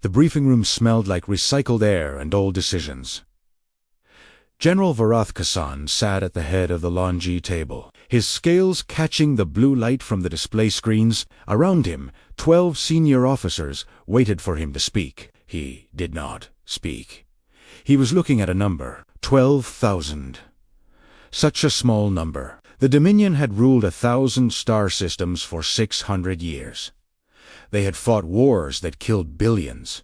The briefing room smelled like recycled air and old decisions. General Varath Kasan sat at the head of the longy table, his scales catching the blue light from the display screens. Around him, 12 senior officers waited for him to speak. He did not speak. He was looking at a number, 12,000. Such a small number. The Dominion had ruled 1,000 star systems for 600 years. They had fought wars that killed billions.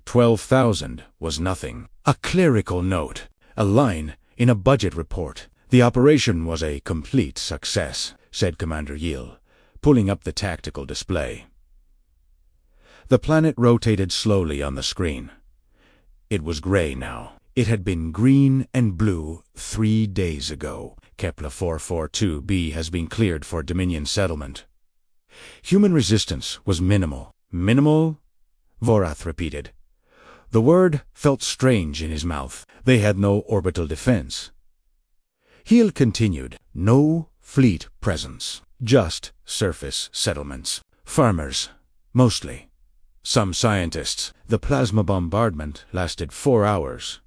12,000 was nothing. A clerical note. A line in a budget report. "The operation was a complete success," said Commander Yiel, pulling up the tactical display. The planet rotated slowly on the screen. It was gray now. It had been green and blue 3 days ago. Kepler 442b has been cleared for Dominion settlement. Human resistance was minimal. Minimal? Vorath repeated. The word felt strange in his mouth. They had no orbital defense. Heel continued. No fleet presence. Just surface settlements. Farmers, mostly. Some scientists. The plasma bombardment lasted 4 hours.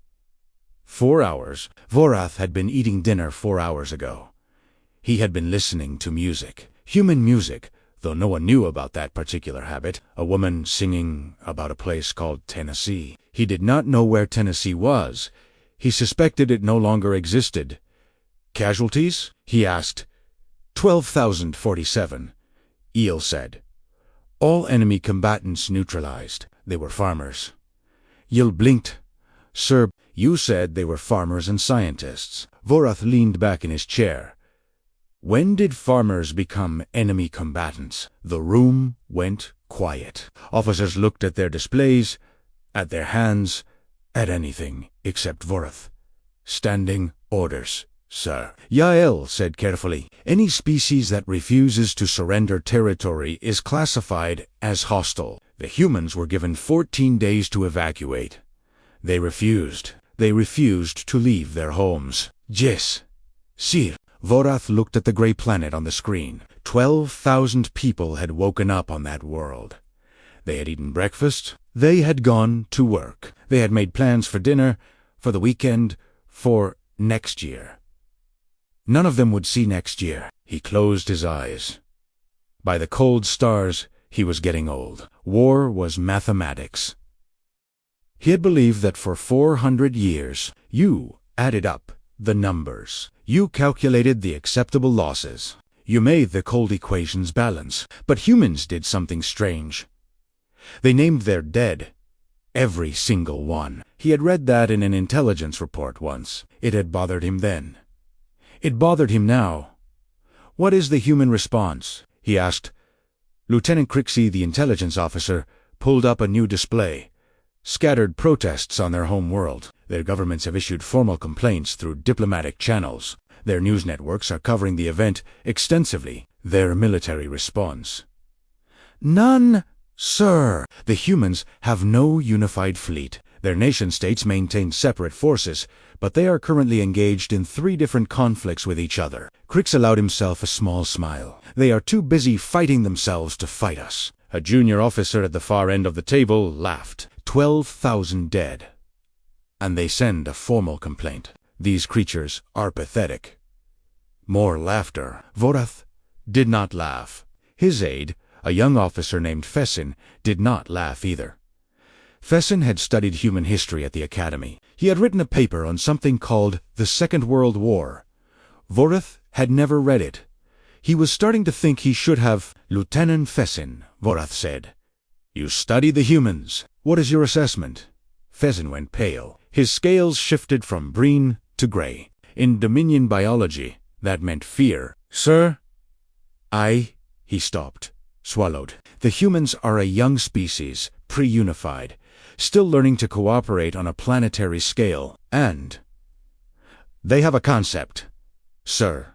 4 hours? Vorath had been eating dinner 4 hours ago. He had been listening to music. Human music, though no one knew about that particular habit. A woman singing about a place called Tennessee. He did not know where Tennessee was. He suspected it no longer existed. Casualties? He asked. 12,047, Eel said. All enemy combatants neutralized. They were farmers. Eel blinked. Sir, you said they were farmers and scientists. Vorath leaned back in his chair. When did farmers become enemy combatants? The room went quiet. Officers looked at their displays, at their hands, at anything except Vorath. Standing orders, sir. Yael said carefully, any species that refuses to surrender territory is classified as hostile. The humans were given 14 days to evacuate. They refused. They refused to leave their homes. Yes, sir. Vorath looked at the gray planet on the screen. 12,000 people had woken up on that world. They had eaten breakfast. They had gone to work. They had made plans for dinner, for the weekend, for next year. None of them would see next year. He closed his eyes. By the cold stars, he was getting old. War was mathematics. He had believed that for 400 years, you added up the numbers. You calculated the acceptable losses. You made the cold equations balance. But humans did something strange. They named their dead. Every single one. He had read that in an intelligence report once. It had bothered him then. It bothered him now. What is the human response? He asked. Lieutenant Crixie, the intelligence officer, pulled up a new display. Scattered protests on their home world. Their governments have issued formal complaints through diplomatic channels. Their news networks are covering the event extensively. Their military response. None, sir. The humans have no unified fleet. Their nation-states maintain separate forces, but they are currently engaged in 3 different conflicts with each other. Crix allowed himself a small smile. They are too busy fighting themselves to fight us. A junior officer at the far end of the table laughed. 12,000 dead. And they send a formal complaint. These creatures are pathetic. More laughter. Vorath did not laugh. His aide, a young officer named Fessin, did not laugh either. Fessin had studied human history at the academy. He had written a paper on something called the Second World War. Vorath had never read it. He was starting to think he should have. Lieutenant Fessin, Vorath said. You study the humans. What is your assessment? Fessin went pale. His scales shifted from green to gray. In Dominion biology, that meant fear. Sir? He stopped, swallowed. The humans are a young species, pre-unified, still learning to cooperate on a planetary scale, and they have a concept, sir.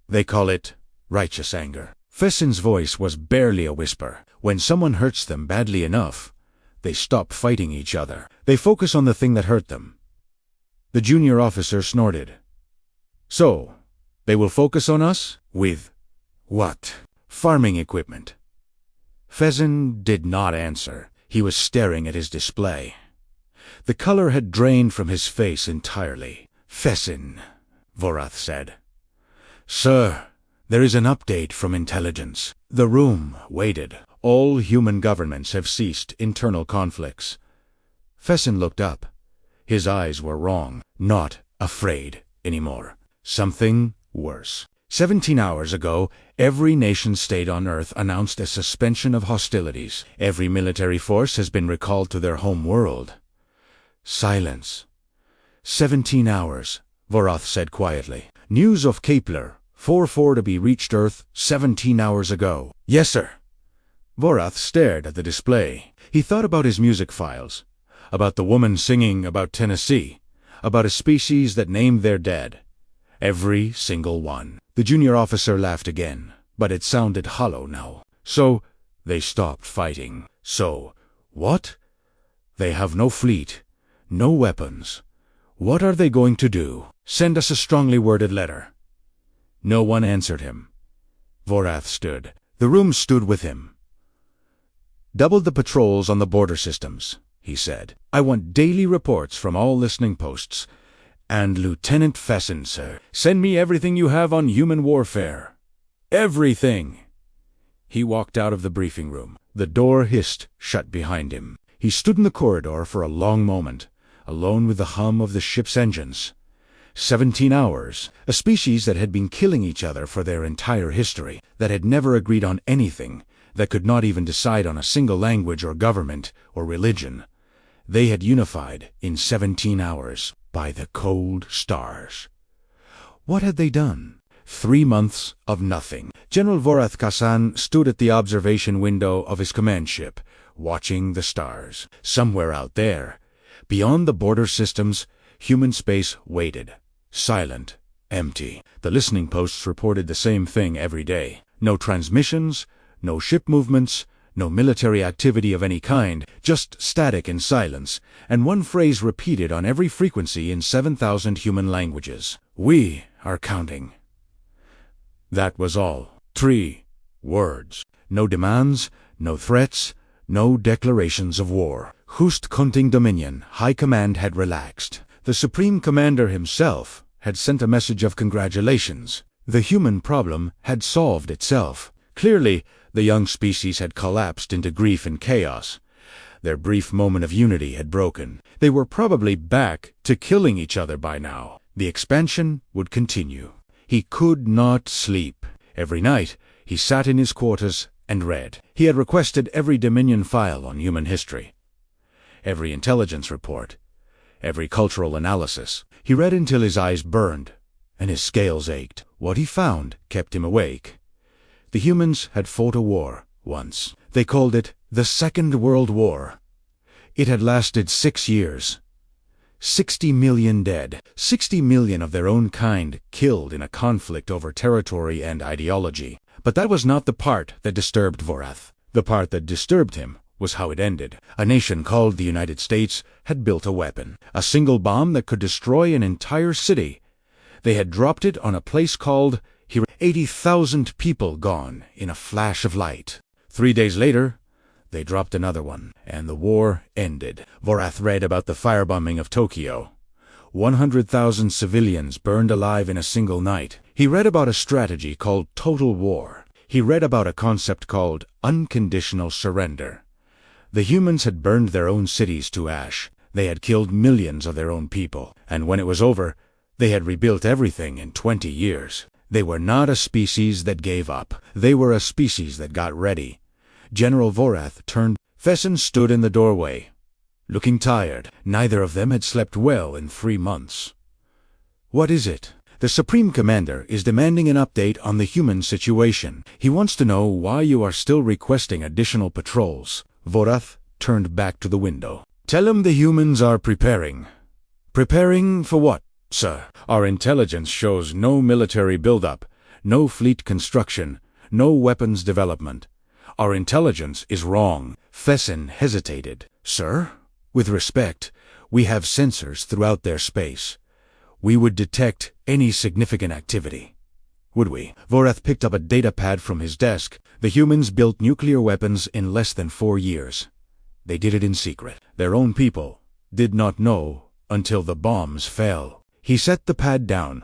They call it righteous anger. Fessin's voice was barely a whisper. When someone hurts them badly enough, they stop fighting each other. They focus on the thing that hurt them. The junior officer snorted. So, they will focus on us? With what? Farming equipment. Fessin did not answer. He was staring at his display. The color had drained from his face entirely. "Fessin," Vorath said. "Sir, there is an update from intelligence." The room waited. "All human governments have ceased internal conflicts." Fessin looked up. His eyes were wrong. Not afraid anymore. Something worse. 17 hours ago, every nation-state on Earth announced a suspension of hostilities. Every military force has been recalled to their home world. Silence. 17 hours, Vorath said quietly. "News of Kepler, 4-4 to be reached Earth 17 hours ago." "Yes, sir." Vorath stared at the display. He thought about his music files, about the woman singing about Tennessee, about a species that named their dead. Every single one. The junior officer laughed again, but it sounded hollow now. "So, they stopped fighting. So, what? They have no fleet, no weapons. What are they going to do? Send us a strongly worded letter." No one answered him. Vorath stood. The room stood with him. "Double the patrols on the border systems," he said. "I want daily reports from all listening posts. And Lieutenant Fessin, sir, send me everything you have on human warfare. Everything." He walked out of the briefing room. The door hissed shut behind him. He stood in the corridor for a long moment, alone with the hum of the ship's engines. 17 hours. A species that had been killing each other for their entire history, that had never agreed on anything, that could not even decide on a single language or government or religion. They had unified in 17 hours by the cold stars. What had they done? 3 months of nothing. General Vorath Kassan stood at the observation window of his command ship, watching the stars. Somewhere out there, beyond the border systems, human space waited. Silent, empty. The listening posts reported the same thing every day. No transmissions, no ship movements, no military activity of any kind, just static and silence, and one phrase repeated on every frequency in 7,000 human languages. "We are counting." That was all. 3 words. No demands, no threats, no declarations of war. Hust Kunting Dominion, High Command had relaxed. The Supreme Commander himself had sent a message of congratulations. The human problem had solved itself. Clearly, the young species had collapsed into grief and chaos. Their brief moment of unity had broken. They were probably back to killing each other by now. The expansion would continue. He could not sleep. Every night, he sat in his quarters and read. He had requested every Dominion file on human history, every intelligence report, every cultural analysis. He read until his eyes burned and his scales ached. What he found kept him awake. The humans had fought a war once. They called it the Second World War. It had lasted 6 years. 60 million dead. 60 million of their own kind killed in a conflict over territory and ideology. But that was not the part that disturbed Vorath. The part that disturbed him was how it ended. A nation called the United States had built a weapon. A single bomb that could destroy an entire city. They had dropped it on a place called 80,000 people gone in a flash of light. 3 days later, they dropped another one, and the war ended. Vorath read about the firebombing of Tokyo. 100,000 civilians burned alive in a single night. He read about a strategy called total war. He read about a concept called unconditional surrender. The humans had burned their own cities to ash. They had killed millions of their own people, and when it was over, they had rebuilt everything in 20 years. They were not a species that gave up. They were a species that got ready. General Vorath turned. Fessin stood in the doorway, looking tired. Neither of them had slept well in 3 months. "What is it?" "The Supreme Commander is demanding an update on the human situation. He wants to know why you are still requesting additional patrols." Vorath turned back to the window. "Tell him the humans are preparing." "Preparing for what, sir?" "Our intelligence shows no military buildup, no fleet construction, no weapons development. Our intelligence is wrong." Fessin hesitated. "Sir, with respect, we have sensors throughout their space. We would detect any significant activity." "Would we?" Vorath picked up a data pad from his desk. "The humans built nuclear weapons in less than 4 years. They did it in secret. Their own people did not know until the bombs fell. He set the pad down.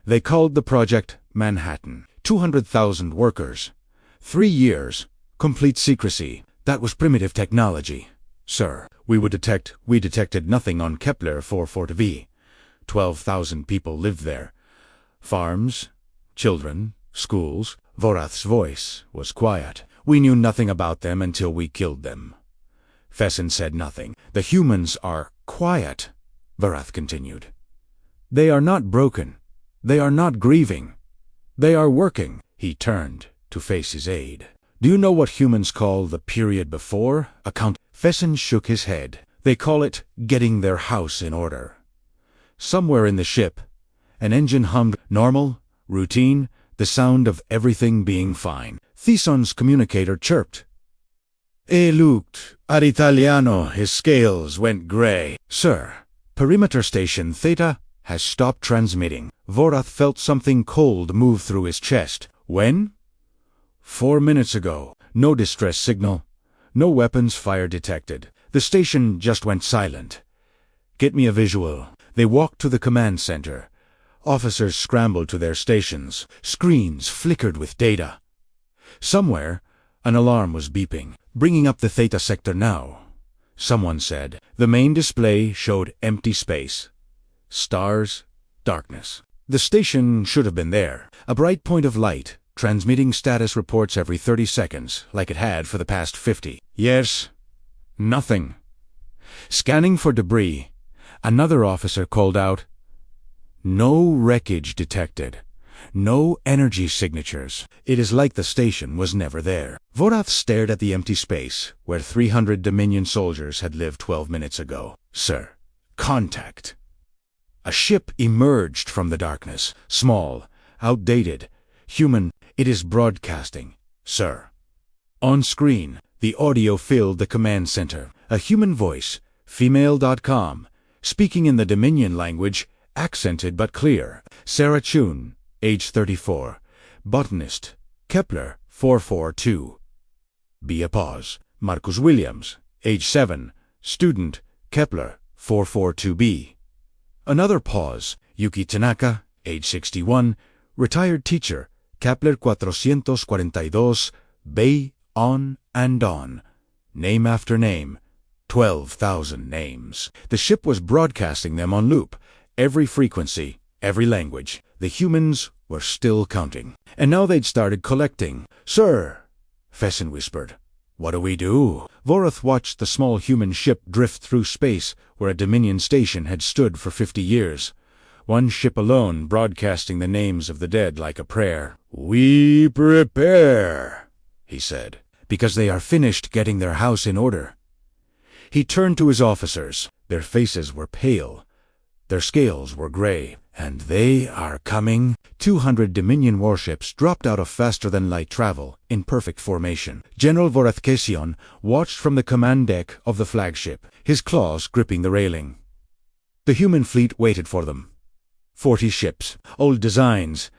They called the project Manhattan. 200,000 workers. 3 years. Complete secrecy. That was primitive technology. Sir, we detected nothing on Kepler 442b. 12,000 people lived there. Farms, children, schools. Vorath's voice was quiet. We knew nothing about them until we killed them. Fessin said nothing. The humans are quiet, Vorath continued. They are not broken. They are not grieving. They are working. He turned to face his aide. Do you know what humans call the period before? Fessin shook his head. They call it getting their house in order. Somewhere in the ship, an engine hummed, normal, routine, the sound of everything being fine. Theson's communicator chirped. Looked at Italiano, his scales went gray. Sir, perimeter station Theta has stopped transmitting. Vorath felt something cold move through his chest. When? 4 minutes ago. No distress signal. No weapons fire detected. The station just went silent. Get me a visual. They walked to the command center. Officers scrambled to their stations. Screens flickered with data. Somewhere, an alarm was beeping. Bringing up the Theta sector now. Someone said. The main display showed empty space. Stars, darkness. The station should have been there. A bright point of light, transmitting status reports every 30 seconds, like it had for the past 50. Yes. Nothing. Scanning for debris. Another officer called out. No wreckage detected. No energy signatures. It is like the station was never there. Vorath stared at the empty space, where 300 Dominion soldiers had lived 12 minutes ago. Sir, contact. A ship emerged from the darkness. Small, outdated, human. It is broadcasting, sir. On screen, the audio filled the command center. A human voice, female.com, speaking in the Dominion language, accented but clear. Sarah Chun, age 34, botanist, Kepler 442. Be a pause. Marcus Williams, age 7, student, Kepler 442b. Another pause. Yuki Tanaka, age 61, retired teacher, Kepler 442, Bay, on and on. Name after name. 12,000 names. The ship was broadcasting them on loop. Every frequency, every language. The humans were still counting. And now they'd started collecting. Sir, Fessin whispered. What do we do? Vorath watched the small human ship drift through space where a Dominion station had stood for 50 years. One ship alone broadcasting the names of the dead like a prayer. We prepare, he said, because they are finished getting their house in order. He turned to his officers. Their faces were pale. Their scales were gray. And they are coming. 200 Dominion warships dropped out of faster-than-light travel, in perfect formation. General Vorath Kession watched from the command deck of the flagship, his claws gripping the railing. The human fleet waited for them. 40 ships, old designs,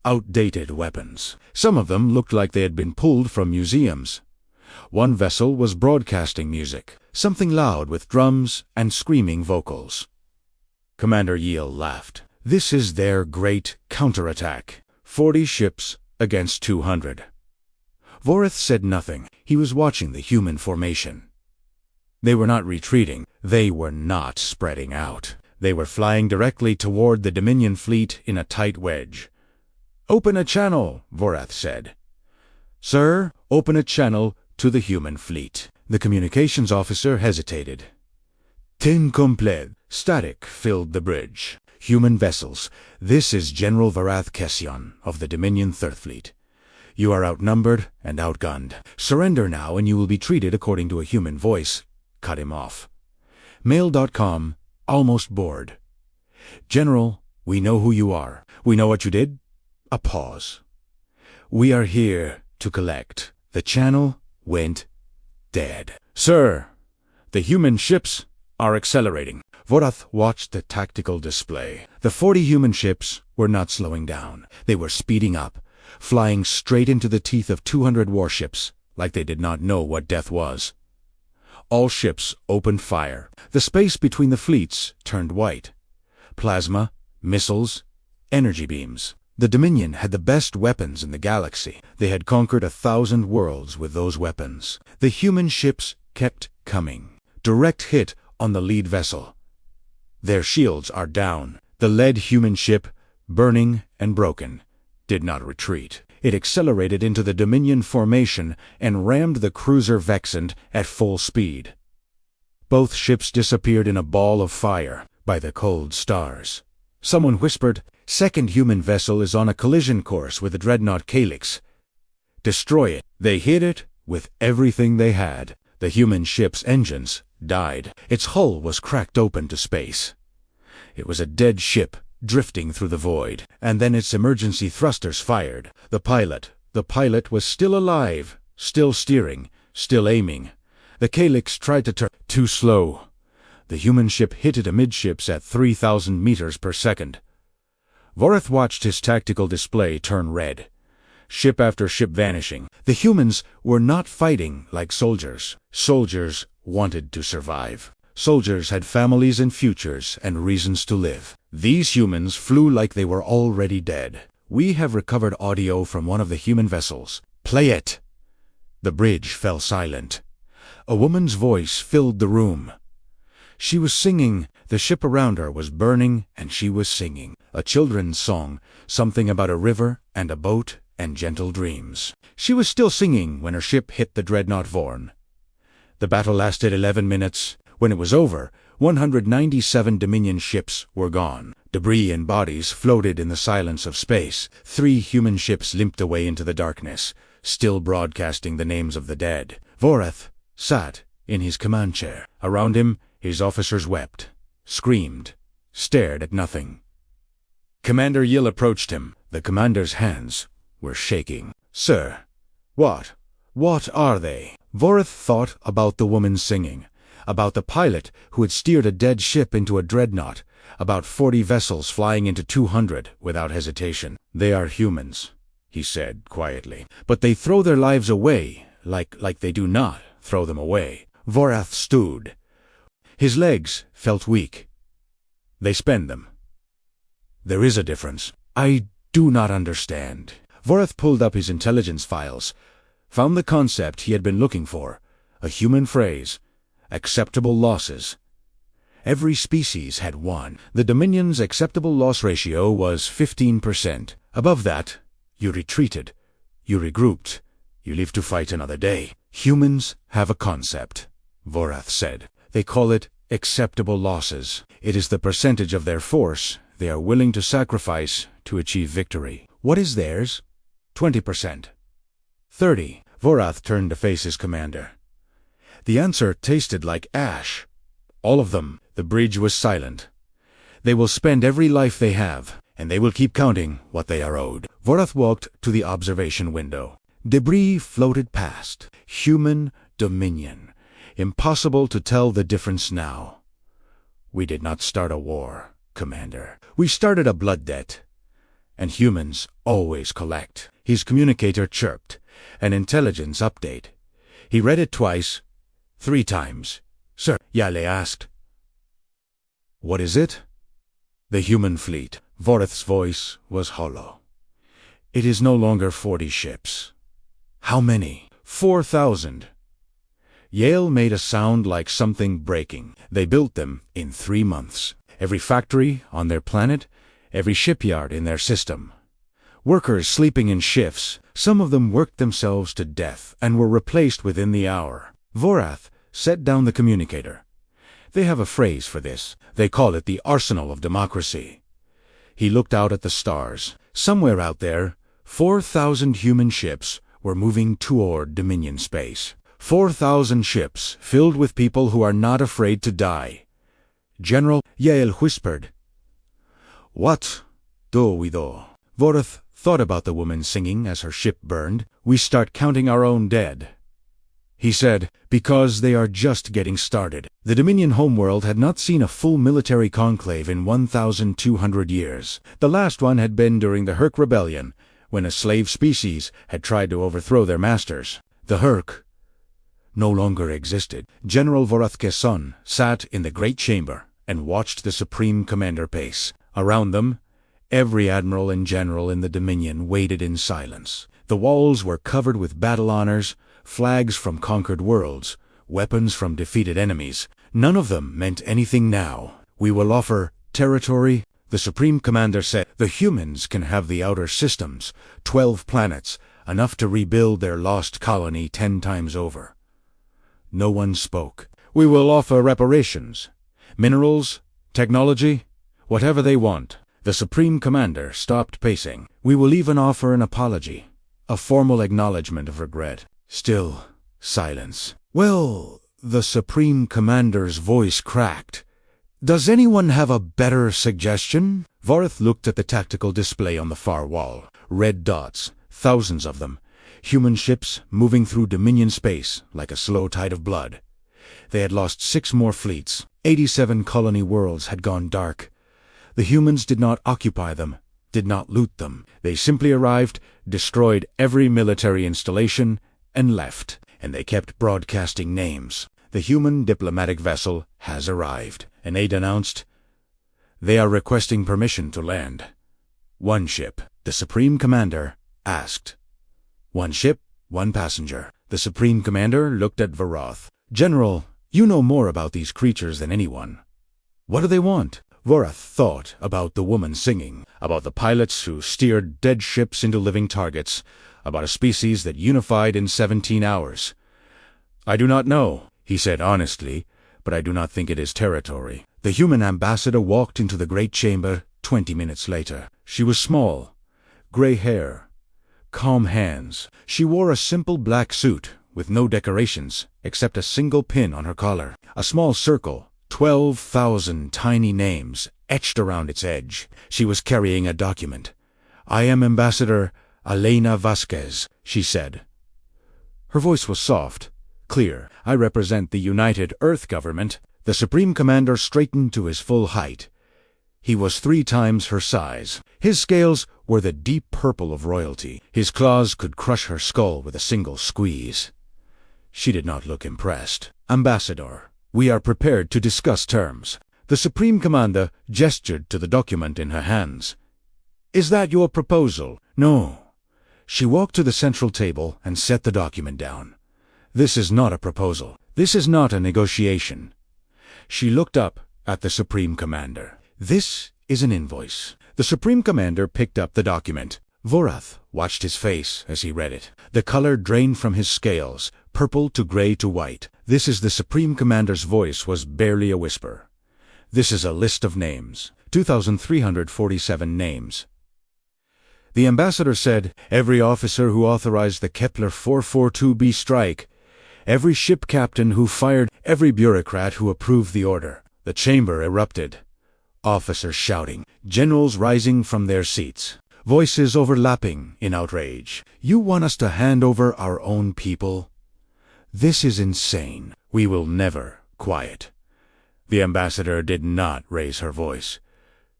outdated weapons. Some of them looked like they had been pulled from museums. One vessel was broadcasting music, something loud with drums and screaming vocals. Commander Yiel laughed. This is their great counterattack. 40 ships against 200. Vorath said nothing. He was watching the human formation. They were not retreating. They were not spreading out. They were flying directly toward the Dominion fleet in a tight wedge. Open a channel, Vorath said. Sir, open a channel to the human fleet. The communications officer hesitated. Tin complet. Static filled the bridge. Human vessels. This is General Vorath Kession of the Dominion Third Fleet. You are outnumbered and outgunned. Surrender now and you will be treated according to a human voice. Cut him off. Mail.com, almost bored. General, we know who you are. We know what you did. A pause. We are here to collect. The channel went dead. Sir, the human ships are accelerating. Vorath watched the tactical display. The 40 human ships were not slowing down. They were speeding up, flying straight into the teeth of 200 warships, like they did not know what death was. All ships opened fire. The space between the fleets turned white. Plasma, missiles, energy beams. The Dominion had the best weapons in the galaxy. They had conquered 1,000 worlds with those weapons. The human ships kept coming. Direct hit on the lead vessel. Their shields are down. The lead human ship, burning and broken, did not retreat. It accelerated into the Dominion formation and rammed the cruiser Vexant at full speed. Both ships disappeared in a ball of fire by the cold stars. Someone whispered, "Second human vessel is on a collision course with the dreadnought Calyx. Destroy it." They hit it with everything they had. The human ship's engines died. Its hull was cracked open to space. It was a dead ship drifting through the void, and then its emergency thrusters fired. The pilot was still alive, still steering, still aiming. The Calyx tried to turn. Too slow. The human ship hit it amidships at 3,000 meters per second. Vorath watched his tactical display turn red. Ship after ship vanishing. The humans were not fighting like soldiers. Soldiers wanted to survive. Soldiers had families and futures and reasons to live. These humans flew like they were already dead. "We have recovered audio from one of the human vessels. Play it." The bridge fell silent. A woman's voice filled the room. She was singing. The ship around her was burning, and she was singing. A children's song, something about a river and a boat and gentle dreams. She was still singing when her ship hit the dreadnought Vorn. The battle lasted 11 minutes. When it was over, 197 Dominion ships were gone. Debris and bodies floated in the silence of space. 3 human ships limped away into the darkness, still broadcasting the names of the dead. Vorath sat in his command chair. Around him, his officers wept, screamed, stared at nothing. Commander Yill approached him. The commander's hands were shaking. "Sir, what are they?" Vorath thought about the woman singing, about the pilot who had steered a dead ship into a dreadnought, about 40 vessels flying into 200 without hesitation. "They are humans," he said quietly, "but they throw their lives away like they do not throw them away." Vorath stood. His legs felt weak. "They spend them. There is a difference. I do not understand." Vorath pulled up his intelligence files, found the concept he had been looking for, a human phrase, acceptable losses. Every species had one. The Dominion's acceptable loss ratio was 15%. Above that, you retreated, you regrouped, you lived to fight another day. "Humans have a concept," Vorath said. "They call it acceptable losses. It is the percentage of their force they are willing to sacrifice to achieve victory. What is theirs? 20%. 30. Vorath turned to face his commander. The answer tasted like ash. All of them. The bridge was silent. "They will spend every life they have, and they will keep counting what they are owed." Vorath walked to the observation window. Debris floated past. Human Dominion. Impossible to tell the difference now. "We did not start a war, Commander. We started a blood debt. And humans always collect." His communicator chirped. An intelligence update. He read it twice, 3 times. "Sir," Yale asked. "What is it?" "The human fleet." Vorath's voice was hollow. "It is no longer 40 ships." "How many?" 4,000. Yale made a sound like something breaking. "They built them in 3 months. Every factory on their planet, every shipyard in their system. Workers sleeping in shifts. Some of them worked themselves to death and were replaced within the hour." Vorath set down the communicator. "They have a phrase for this. They call it the arsenal of democracy." He looked out at the stars. Somewhere out there, 4,000 human ships were moving toward Dominion space. 4,000 ships filled with people who are not afraid to die. "General," Yale whispered. "What do we do?" Vorath thought about the woman singing as her ship burned. "We start counting our own dead." He said, "Because they are just getting started." The Dominion homeworld had not seen a full military conclave in 1,200 years. The last one had been during the Herc Rebellion, when a slave species had tried to overthrow their masters. The Herc, no longer existed. General Vorath's son sat in the great chamber and watched the Supreme Commander pace. Around them, every admiral and general in the Dominion waited in silence. The walls were covered with battle honors, flags from conquered worlds, weapons from defeated enemies. None of them meant anything now. "We will offer territory," the Supreme Commander said. "The humans can have the outer systems, 12 planets, enough to rebuild their lost colony 10 times over." No one spoke. "We will offer reparations. Minerals, technology, whatever they want." The Supreme Commander stopped pacing. "We will even offer an apology, a formal acknowledgement of regret." Still silence. "Well," the Supreme Commander's voice cracked, "does anyone have a better suggestion?" Vorath looked at the tactical display on the far wall. Red dots, thousands of them. Human ships moving through Dominion space like a slow tide of blood. They had lost 6 more fleets. 87 colony worlds had gone dark. The humans did not occupy them, did not loot them. They simply arrived, destroyed every military installation, and left. And they kept broadcasting names. "The human diplomatic vessel has arrived," an aide announced. "They are requesting permission to land." "One ship?" the Supreme Commander asked. "One ship, one passenger." The Supreme Commander looked at Vorath. "General, you know more about these creatures than anyone. What do they want?" Vorath thought about the woman singing, about the pilots who steered dead ships into living targets, about a species that unified in 17 hours. "I do not know," he said honestly, "but I do not think it is territory." The human ambassador walked into the great chamber 20 minutes later. She was small, gray hair, calm hands. She wore a simple black suit with no decorations except a single pin on her collar. A small circle, 12,000 tiny names etched around its edge. She was carrying a document. "I am Ambassador Elena Vasquez," she said. Her voice was soft, clear. "I represent the United Earth government." The Supreme Commander straightened to his full height. He was 3 times her size. His scales were the deep purple of royalty. His claws could crush her skull with a single squeeze. She did not look impressed. "Ambassador, we are prepared to discuss terms." The Supreme Commander gestured to the document in her hands. "Is that your proposal?" "No." She walked to the central table and set the document down. "This is not a proposal. This is not a negotiation." She looked up at the Supreme Commander. "This is an invoice." The Supreme Commander picked up the document. Vorath watched his face as he read it. The color drained from his scales, purple to gray to white. "This is the Supreme Commander's voice was barely a whisper. This is a list of names. 2,347 names." The ambassador said, "Every officer who authorized the Kepler 442b strike, every ship captain who fired, every bureaucrat who approved the order." The chamber erupted. Officers shouting, generals rising from their seats, voices overlapping in outrage. "You want us to hand over our own people? This is insane." "We will never quiet." The ambassador did not raise her voice.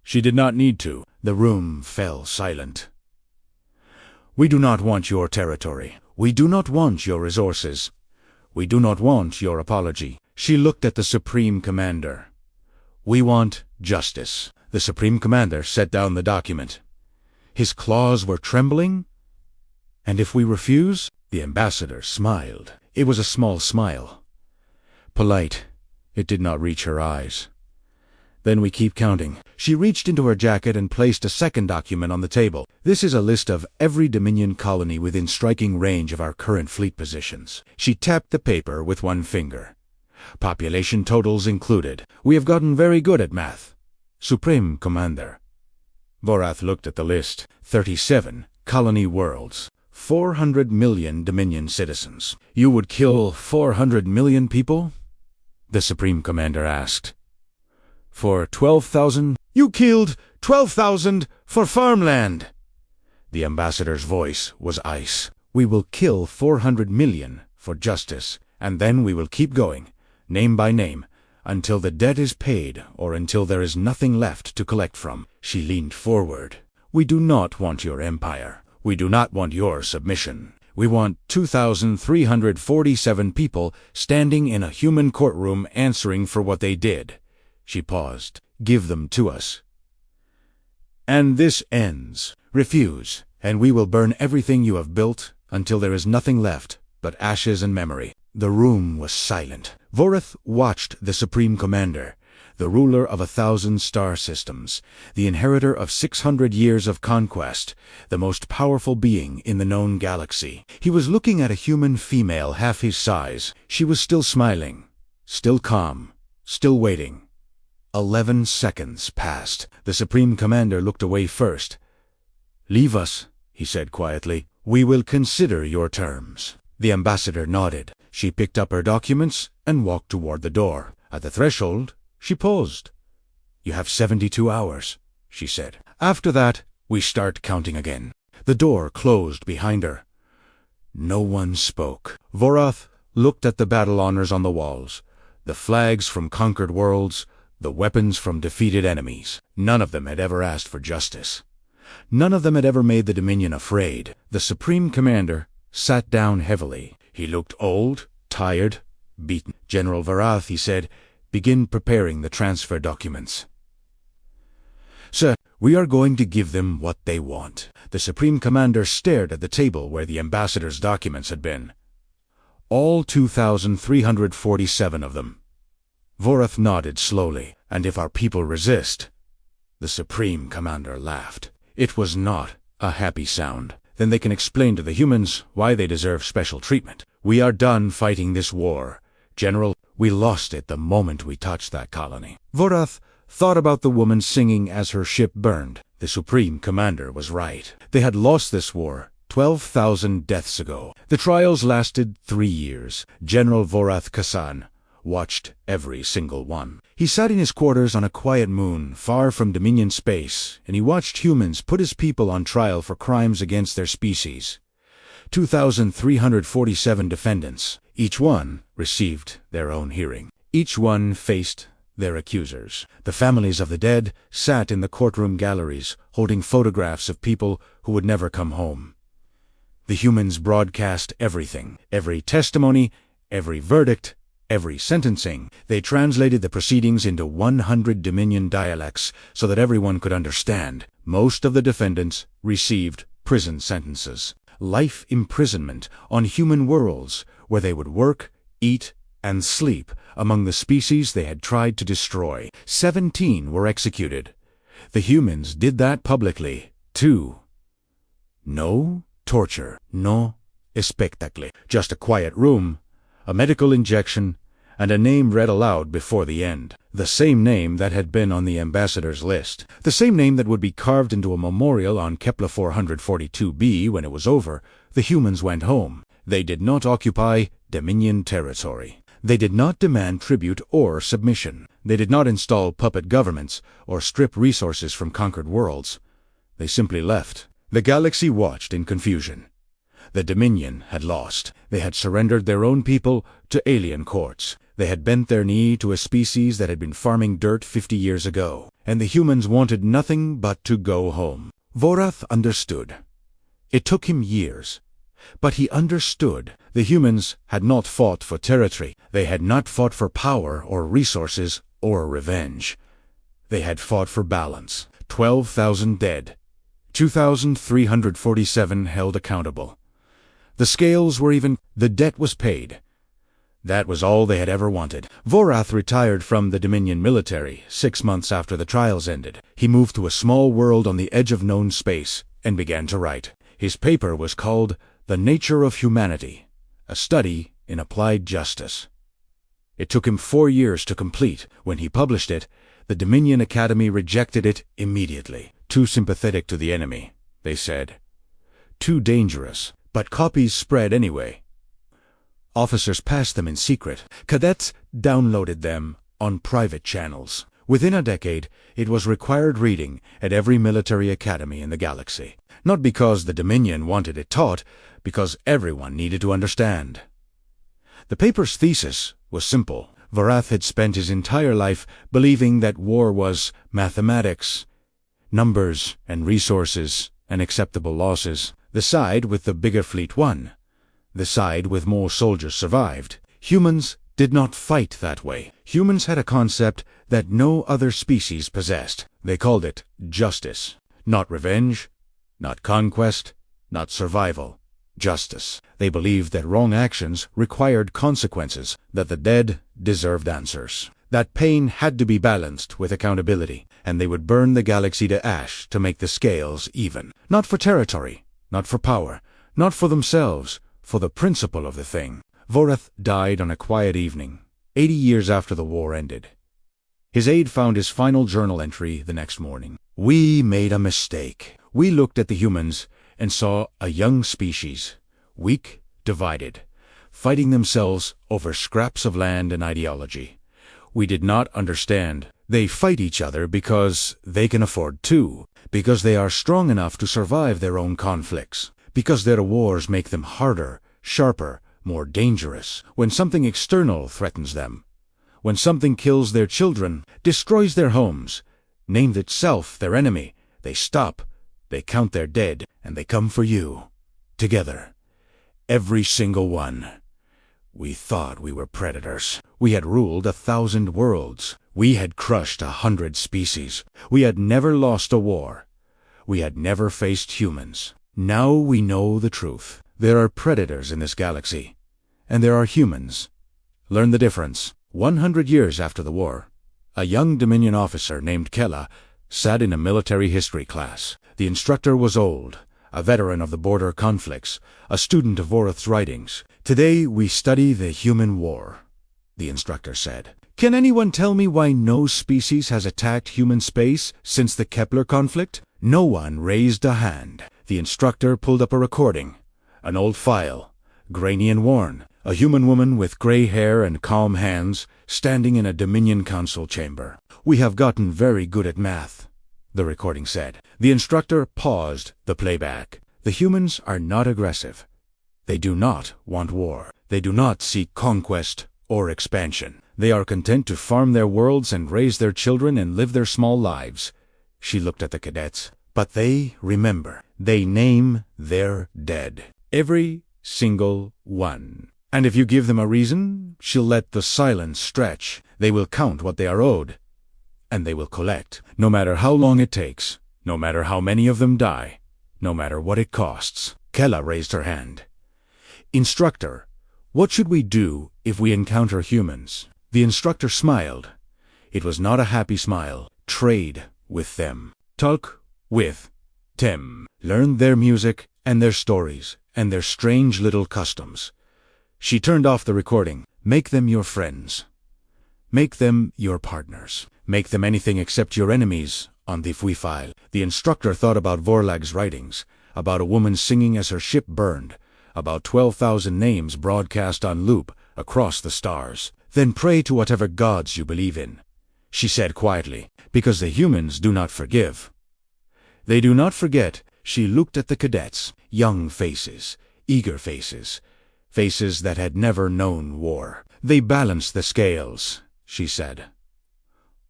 She did not need to. The room fell silent. "We do not want your territory. We do not want your resources. We do not want your apology." She looked at the Supreme Commander. "We want justice." The Supreme Commander set down the document. His claws were trembling. "And if we refuse?" The ambassador smiled. It was a small smile. Polite. It did not reach her eyes. "Then we keep counting." She reached into her jacket and placed a second document on the table. "This is a list of every Dominion colony within striking range of our current fleet positions." She tapped the paper with one finger. "Population totals included. We have gotten very good at math." "Supreme Commander." Vorath looked at the list. 37 colony worlds. 400 million Dominion citizens. "You would kill 400 million people?" the Supreme Commander asked. "For 12,000? You killed 12,000 for farmland!" The ambassador's voice was ice. "We will kill 400 million for justice, and then we will keep going, name by name, until the debt is paid or until there is nothing left to collect from." She leaned forward. "We do not want your empire. We do not want your submission. We want 2,347 people standing in a human courtroom answering for what they did." She paused. "Give them to us. And this ends. Refuse, and we will burn everything you have built until there is nothing left but ashes and memory." The room was silent. Vorath watched the Supreme Commander, the ruler of 1,000 star systems, the inheritor of 600 years of conquest, the most powerful being in the known galaxy. He was looking at a human female half his size. She was still smiling, still calm, still waiting. 11 seconds passed. The Supreme Commander looked away first. "Leave us," he said quietly. "We will consider your terms." The ambassador nodded. She picked up her documents and walked toward the door. At the threshold, she paused. "You have 72 hours, she said. "After that, we start counting again." The door closed behind her. No one spoke. Vorath looked at the battle honors on the walls, the flags from conquered worlds, the weapons from defeated enemies. None of them had ever asked for justice. None of them had ever made the Dominion afraid. The Supreme Commander sat down heavily. He looked old, tired, beaten. "General Vorath," he said, "begin preparing the transfer documents." "Sir, we are going to give them what they want." The Supreme Commander stared at the table where the ambassador's documents had been. "All 2,347 of them." Vorath nodded slowly. "And if our people resist?" The Supreme Commander laughed. It was not a happy sound. "Then they can explain to the humans why they deserve special treatment. We are done fighting this war. General, we lost it the moment we touched that colony." Vorath thought about the woman singing as her ship burned. The Supreme Commander was right. They had lost this war 12,000 deaths ago. The trials lasted 3 years. General Vorath Kasan watched every single one. He sat in his quarters on a quiet moon, far from Dominion space, and he watched humans put his people on trial for crimes against their species. 2,347 defendants. Each one received their own hearing. Each one faced their accusers. The families of the dead sat in the courtroom galleries, holding photographs of people who would never come home. The humans broadcast everything, every testimony, every verdict, every sentencing. They translated the proceedings into 100 Dominion dialects so that everyone could understand. Most of the defendants received prison sentences. Life imprisonment on human worlds where they would work, eat, and sleep among the species they had tried to destroy. 17 were executed. The humans did that publicly, too. No torture, no espectacle. Just a quiet room, a medical injection, and a name read aloud before the end. The same name that had been on the ambassador's list. The same name that would be carved into a memorial on Kepler 442b when it was over. The humans went home. They did not occupy Dominion territory. They did not demand tribute or submission. They did not install puppet governments or strip resources from conquered worlds. They simply left. The galaxy watched in confusion. The Dominion had lost. They had surrendered their own people to alien courts. They had bent their knee to a species that had been farming dirt 50 years ago. And the humans wanted nothing but to go home. Vorath understood. It took him years. But he understood. The humans had not fought for territory. They had not fought for power or resources or revenge. They had fought for balance. 12,000 dead. 2,347 held accountable. The scales were even. The debt was paid. That was all they had ever wanted. Vorath retired from the Dominion military 6 months after the trials ended. He moved to a small world on the edge of known space and began to write. His paper was called The Nature of Humanity, a study in applied justice. It took him 4 years to complete. When he published it, the Dominion Academy rejected it immediately. Too sympathetic to the enemy, they said. Too dangerous. But copies spread anyway. Officers passed them in secret. Cadets downloaded them on private channels. Within a decade, it was required reading at every military academy in the galaxy. Not because the Dominion wanted it taught, because everyone needed to understand. The paper's thesis was simple. Vorath had spent his entire life believing that war was mathematics, numbers and resources and acceptable losses. The side with the bigger fleet won. The side with more soldiers survived. Humans did not fight that way. Humans had a concept that no other species possessed. They called it justice. Not revenge, not conquest, not survival. Justice. They believed that wrong actions required consequences, that the dead deserved answers. That pain had to be balanced with accountability, and they would burn the galaxy to ash to make the scales even. Not for territory, not for power, not for themselves, for the principle of the thing. Vorath died on a quiet evening, 80 years after the war ended. His aide found his final journal entry the next morning. "We made a mistake. We looked at the humans and saw a young species, weak, divided, fighting themselves over scraps of land and ideology. We did not understand. They fight each other because they can afford to, because they are strong enough to survive their own conflicts, because their wars make them harder, sharper, more dangerous. When something external threatens them, when something kills their children, destroys their homes, named itself their enemy, they stop, they count their dead, and they come for you. Together. Every single one. We thought we were predators. We had ruled 1,000 worlds. We had crushed 100 species. We had never lost a war. We had never faced humans. Now we know the truth. There are predators in this galaxy, and there are humans. Learn the difference." 100 years after the war, a young Dominion officer named Kella sat in a military history class. The instructor was old, a veteran of the border conflicts, a student of Vorath's writings. "Today we study the human war," the instructor said. "Can anyone tell me why no species has attacked human space since the Kepler conflict?" No one raised a hand. The instructor pulled up a recording, an old file, grainy and worn. A human woman with gray hair and calm hands, standing in a Dominion Council chamber. "We have gotten very good at math," the recording said. The instructor paused the playback. "The humans are not aggressive. They do not want war. They do not seek conquest or expansion. They are content to farm their worlds and raise their children and live their small lives." She looked at the cadets. "But they remember. They name their dead. Every single one. And if you give them a reason, she'll let the silence stretch. They will count what they are owed, and they will collect, no matter how long it takes, no matter how many of them die, no matter what it costs." Kella raised her hand. "Instructor, what should we do if we encounter humans?" The instructor smiled. It was not a happy smile. "Trade with them. Talk with them. Learn their music and their stories and their strange little customs." She turned off the recording. "Make them your friends. Make them your partners. Make them anything except your enemies on the HFY file." The instructor thought about Vorlag's writings, about a woman singing as her ship burned, about 12,000 names broadcast on loop across the stars. "Then pray to whatever gods you believe in," she said quietly, "because the humans do not forgive. They do not forget." She looked at the cadets, young faces, eager faces, faces that had never known war. "They balance the scales," she said.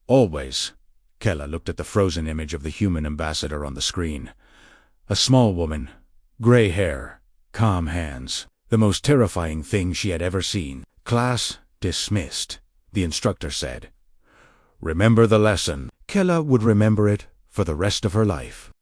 "Always." Kella looked at the frozen image of the human ambassador on the screen. A small woman, gray hair, calm hands, the most terrifying thing she had ever seen. "Class dismissed," the instructor said. "Remember the lesson." Kella would remember it for the rest of her life.